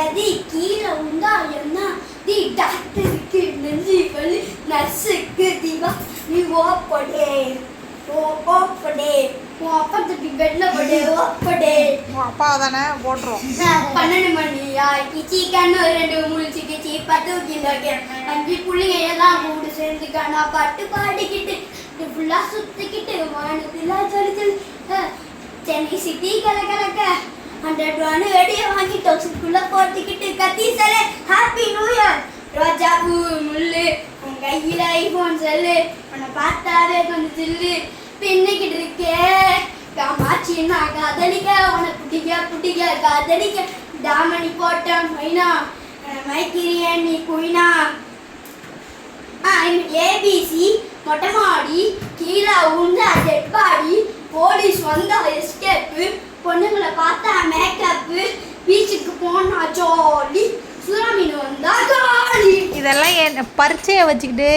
எதி கீழே உண்டா என்ன தி டாக்டருக்கு நெஞ்சு வலி நர்ஸுக்கு திவா நீ ஓப்படே ஓப்படே உன் அப்பா தப்பி பெட்ல படே ஓப்படே உன் அப்பா தானே போட்டுரும். 12 மணி ஆயிடுச்சு கண்ணு 2 முழிச்சுக்கிச்சு 10 கிலோ 5 புள்ளிங்க எல்லாம் கூடு சேர்ந்துக்கானா பாட்டு பாடிக்கிட்டு ஃபுல்லா சுத்திக்கிட்டு வானத்துல ஜொலிச்சு சென்னை சிட்டி கலக்க 100 வெடியை வாங்கி டொக்ஸுக்குள்ள போட்டுக்கிட்டு கத்தி சலே ஹாப்பி நியூ இயர் ரோஜா பூ முள்ளு உன் கையில ஐபோன் செல்லு உன்னை பார்த்தாவே கொஞ்சம் சில்லு பின்னிக்கிட்டு இருக்கே காமாட்சி நான் காதலிக்க உன்னை பிடிக்க காதலிக்க டாமணி போட்டேன் மைனா மைக்கிறிய நீ குயினா ஏபிசி மொட்டை மாடி கீழே உண்டா டெட் பாடி போலீஸ் வந்தா எஸ்கேப்பு பொண்ணுங்களை பார்த்தா மேக்கப்பு பீச்சுக்கு போனா ஜாலி சுறாமீன் வந்தா ஜாலி. இதெல்லாம் பரிச்சையை வச்சுக்கிட்டு